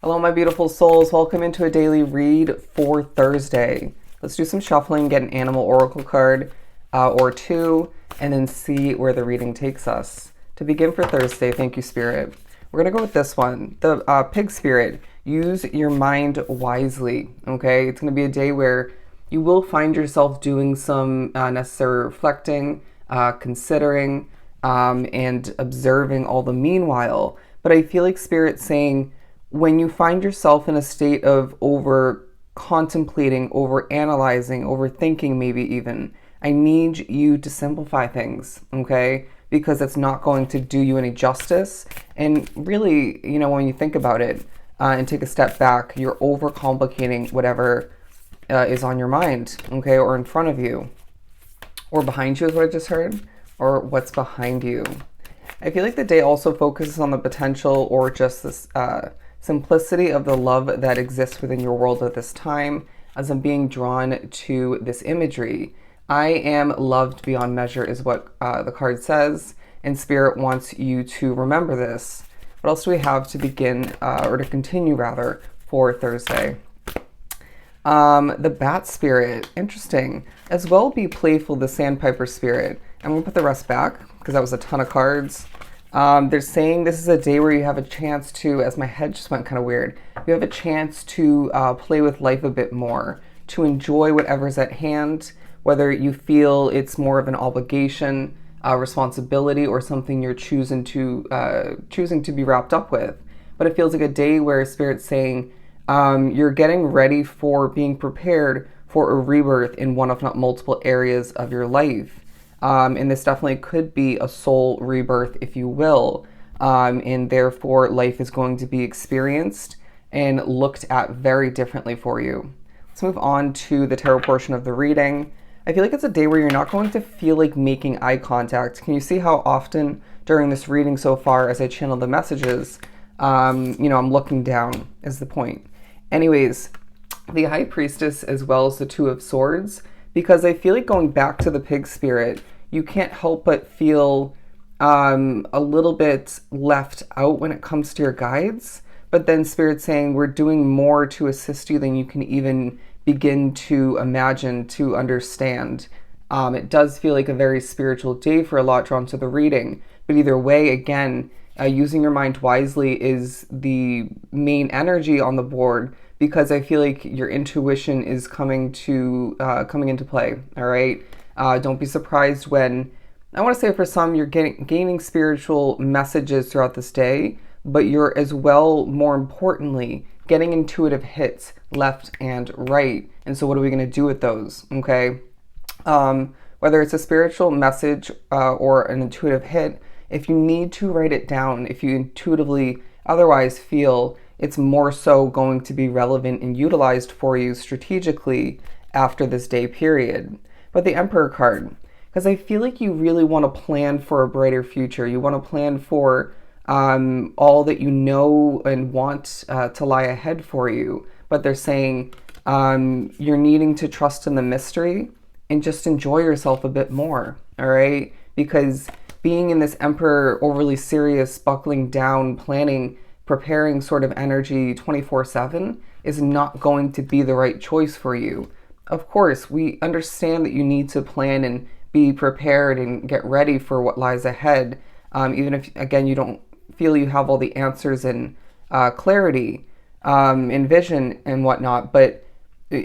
Hello, my beautiful souls. Welcome into a daily read for Thursday. Let's do some shuffling, get an animal oracle card or two, and then see where the reading takes us. To begin for Thursday, thank you, Spirit. We're going to go with this one. The Pig Spirit. Use your mind wisely, okay? It's going to be a day where you will find yourself doing some necessary reflecting, considering, and observing all the meanwhile. But I feel like Spirit's saying, when you find yourself in a state of over contemplating, over analyzing, overthinking, maybe even, I need you to simplify things, okay? Because it's not going to do you any justice. And really, when you think about it and take a step back, you're overcomplicating whatever is on your mind, okay? Or in front of you, or behind you is what I just heard, or what's behind you. I feel like the day also focuses on the potential or just this simplicity of the love that exists within your world at this time, as I'm being drawn to this imagery. I am loved beyond measure is what the card says, and Spirit wants you to remember this. What else do we have to begin, or to continue rather, for Thursday? The Bat Spirit, interesting. As well, be playful, the Sandpiper Spirit. I'm going to put the rest back because that was a ton of cards. They're saying this is a day where you have a chance to, as my head just went kind of weird, you have a chance to play with life a bit more, to enjoy whatever's at hand, whether you feel it's more of an obligation, responsibility, or something you're choosing to be wrapped up with. But it feels like a day where Spirit's saying you're getting ready for being prepared for a rebirth in one, if not multiple, areas of your life. And this definitely could be a soul rebirth, if you will. And therefore, life is going to be experienced and looked at very differently for you. Let's move on to the tarot portion of the reading. I feel like it's a day where you're not going to feel like making eye contact. Can you see how often during this reading so far, as I channel the messages, I'm looking down is the point. Anyways, the High Priestess as well as the Two of Swords, because I feel like going back to the Pig Spirit, you can't help but feel a little bit left out when it comes to your guides. But then Spirit's saying we're doing more to assist you than you can even begin to imagine, to understand. It does feel like a very spiritual day for a lot drawn to the reading. But either way, again, using your mind wisely is the main energy on the board, because I feel like your intuition is coming into play. All right. Don't be surprised when, I want to say for some, you're gaining spiritual messages throughout this day, but you're as well, more importantly, getting intuitive hits left and right. And so what are we going to do with those? Okay. Whether it's a spiritual message or an intuitive hit, if you need to write it down, if you intuitively otherwise feel it's more so going to be relevant and utilized for you strategically after this day period. But the Emperor card, because I feel like you really want to plan for a brighter future. You want to plan for all that you know and want to lie ahead for you. But they're saying you're needing to trust in the mystery and just enjoy yourself a bit more, all right? Because being in this Emperor, overly serious, buckling down, planning, preparing sort of energy 24/7 is not going to be the right choice for you. Of course, we understand that you need to plan and be prepared and get ready for what lies ahead, even if, again, you don't feel you have all the answers and clarity and vision and whatnot, but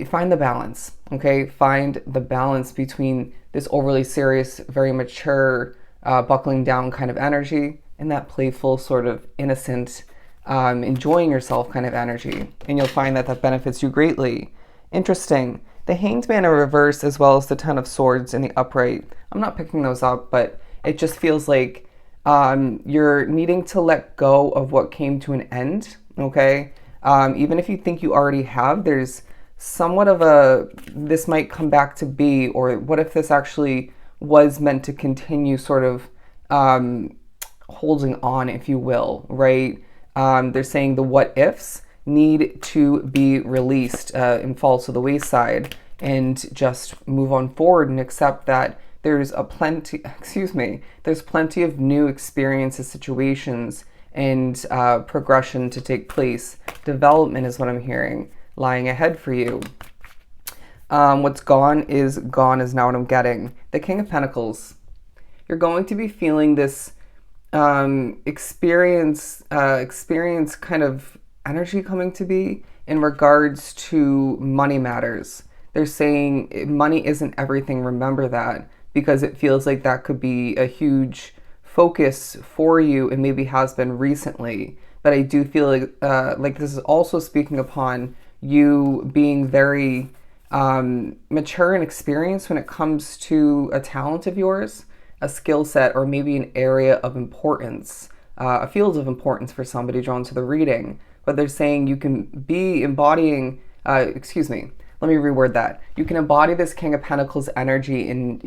find the balance, okay? Find the balance between this overly serious, very mature, buckling down kind of energy and that playful, sort of innocent, enjoying yourself kind of energy. And you'll find that that benefits you greatly. Interesting. The Hanged Man in reverse, as well as the Ten of Swords in the upright. I'm not picking those up, but it just feels like you're needing to let go of what came to an end, okay? Even if you think you already have, there's somewhat of a, this might come back to be, or what if this actually was meant to continue sort of holding on, if you will, right? They're saying the what ifs need to be released and fall to the wayside and just move on forward and accept that there's plenty of new experiences, situations, and progression to take place. Development is what I'm hearing, lying ahead for you. What's gone is now what I'm getting. The King of Pentacles. You're going to be feeling this experience kind of energy coming to be in regards to money matters. They're saying money isn't everything, remember that, because it feels like that could be a huge focus for you and maybe has been recently. But I do feel like this is also speaking upon you being very mature and experienced when it comes to a talent of yours, a skill set, or maybe an area of importance, a field of importance for somebody drawn to the reading. But they're saying you can be embodying, let me reword that. You can embody this King of Pentacles energy and,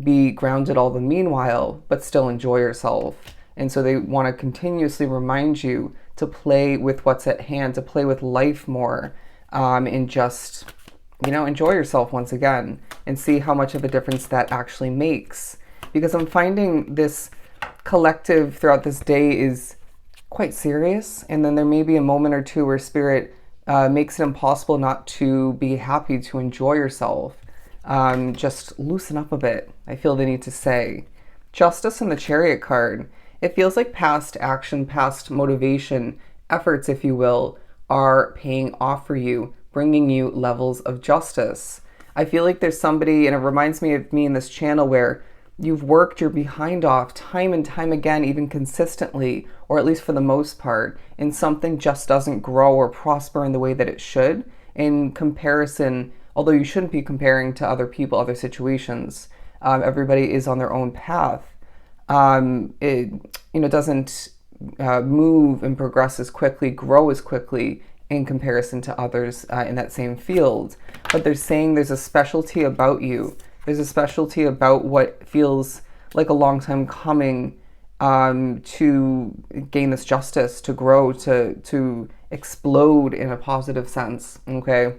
be grounded all the meanwhile, but still enjoy yourself. And so they want to continuously remind you to play with what's at hand, to play with life more, and just, enjoy yourself once again and see how much of a difference that actually makes. Because I'm finding this collective throughout this day is quite serious, and then there may be a moment or two where Spirit makes it impossible not to be happy, to enjoy yourself. Just loosen up a bit, I feel the need to say. Justice and the Chariot card. It feels like past action, past motivation, efforts, if you will, are paying off for you, bringing you levels of justice. I feel like there's somebody, and it reminds me of me in this channel, where you've worked your behind off time and time again, even consistently, or at least for the most part, and something just doesn't grow or prosper in the way that it should. In comparison, although you shouldn't be comparing to other people, other situations, everybody is on their own path. It doesn't move and progress as quickly, grow as quickly in comparison to others in that same field. But they're saying there's a specialty about you. There's a specialty about what feels like a long time coming, to gain this justice, to grow, to explode in a positive sense, okay?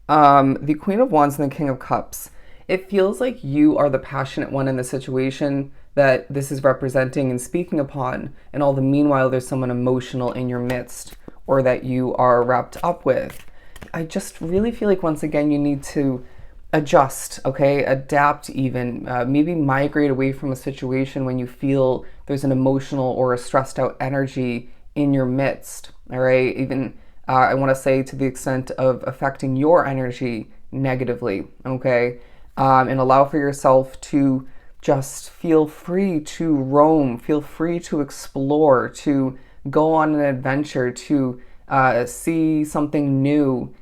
The Queen of Wands and the King of Cups. It feels like you are the passionate one in the situation that this is representing and speaking upon, and all the meanwhile there's someone emotional in your midst, or that you are wrapped up with. I just really feel like, once again, you need to adjust, okay? Adapt even, maybe migrate away from a situation when you feel there's an emotional or a stressed out energy in your midst, all right? Even, I want to say, to the extent of affecting your energy negatively, okay? And allow for yourself to just feel free to roam, feel free to explore, to go on an adventure, to see something new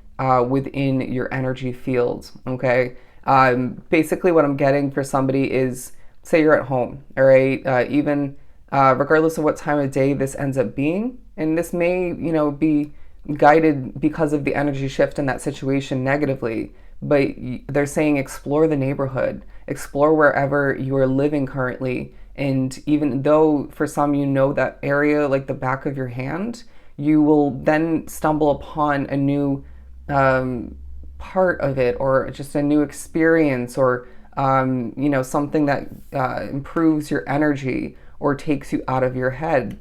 within your energy field, okay? Basically what I'm getting for somebody is, say you're at home, all right? Even regardless of what time of day this ends up being, and this may, be guided because of the energy shift in that situation negatively, but they're saying explore the neighborhood, explore wherever you are living currently. And even though for some that area like the back of your hand, you will then stumble upon a new part of it, or just a new experience, or something that improves your energy or takes you out of your head.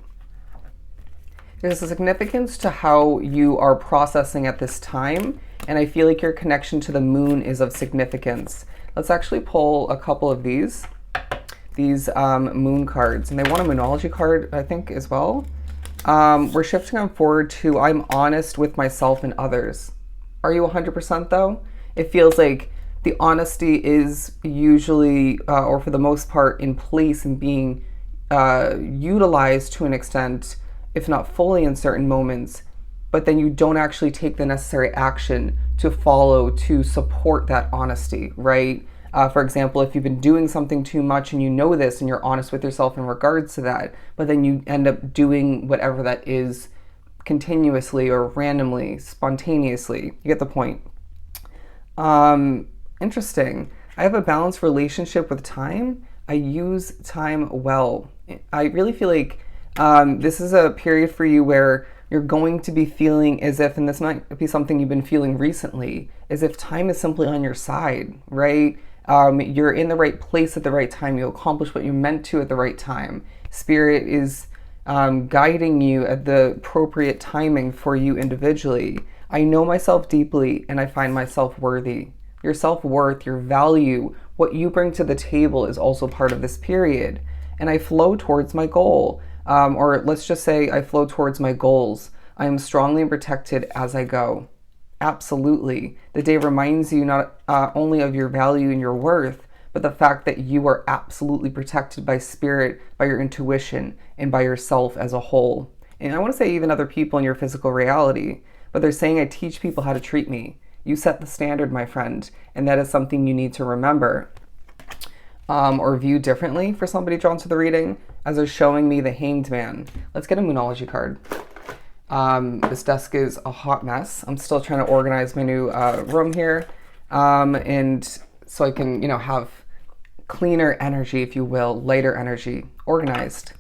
There's a significance to how you are processing at this time, and I feel like your connection to the moon is of significance. Let's actually pull a couple of these moon cards, and they want a moonology card, I think, as well. We're shifting on forward to I'm honest with myself and others. Are you 100% though? It feels like the honesty is usually, or for the most part, in place and being utilized to an extent, if not fully in certain moments, but then you don't actually take the necessary action to follow, to support that honesty, right? For example, if you've been doing something too much and you know this and you're honest with yourself in regards to that, but then you end up doing whatever that is continuously or randomly, spontaneously. You get the point. Interesting. I have a balanced relationship with time. I use time well. I really feel like this is a period for you where you're going to be feeling as if, and this might be something you've been feeling recently, as if time is simply on your side, right? You're in the right place at the right time. You accomplish what you're meant to at the right time. Spirit is guiding you at the appropriate timing for you individually. I know myself deeply and I find myself worthy. Your self-worth, your value, what you bring to the table is also part of this period. And I flow towards my goal. Or let's just say I flow towards my goals. I am strongly protected as I go. Absolutely. The day reminds you not only of your value and your worth, but the fact that you are absolutely protected by spirit, by your intuition, and by yourself as a whole. And I want to say even other people in your physical reality, but they're saying I teach people how to treat me. You set the standard, my friend, and that is something you need to remember or view differently for somebody drawn to the reading, as they're showing me the Hanged Man. Let's get a Moonology card. This desk is a hot mess. I'm still trying to organize my new room here, and so I can, have cleaner energy, if you will, lighter energy, organized.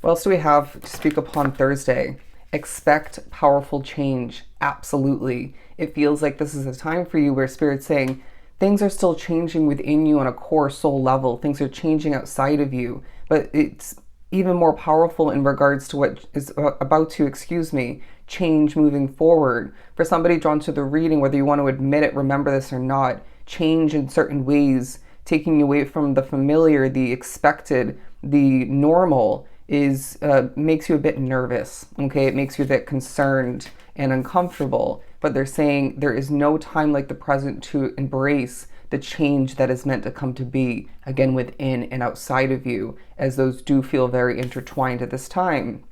What else do we have to speak upon Thursday? Expect powerful change. Absolutely. It feels like this is a time for you where Spirit's saying things are still changing within you on a core soul level. Things are changing outside of you, but it's even more powerful in regards to what is about to, change moving forward. For somebody drawn to the reading, whether you want to admit it, remember this or not, change in certain ways, taking you away from the familiar, the expected, the normal, is makes you a bit nervous, okay? It makes you a bit concerned and uncomfortable, but they're saying there is no time like the present to embrace the change that is meant to come to be, again, within and outside of you, as those do feel very intertwined at this time.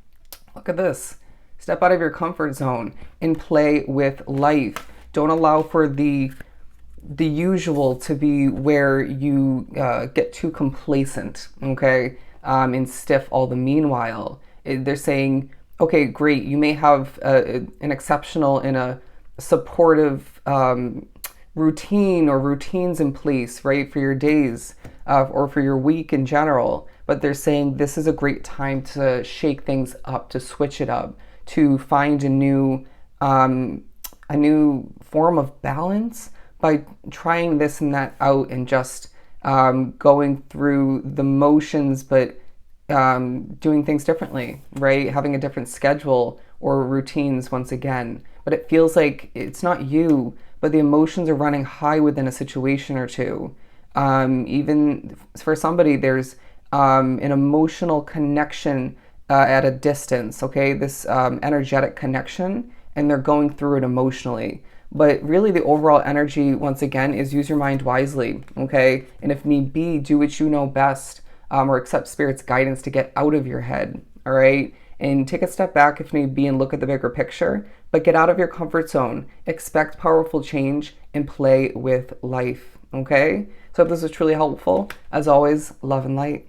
Look at this. Step out of your comfort zone and play with life. Don't allow for the usual to be where you get too complacent, okay, and stiff all the meanwhile. They're saying, okay, great, you may have an exceptional and a supportive routine or routines in place, right, for your days or for your week in general, but they're saying this is a great time to shake things up, to switch it up, to find a new form of balance by trying this and that out and just going through the motions, but doing things differently, right? Having a different schedule or routines once again. But it feels like it's not you, but the emotions are running high within a situation or two. Even for somebody, there's an emotional connection at a distance, okay? This energetic connection, and they're going through it emotionally. But really the overall energy, once again, is use your mind wisely, okay? And if need be, do what you know best, or accept Spirit's guidance to get out of your head, all right? And take a step back if need be and look at the bigger picture, but get out of your comfort zone, expect powerful change, and play with life, okay? So I hope this was truly helpful. As always, love and light.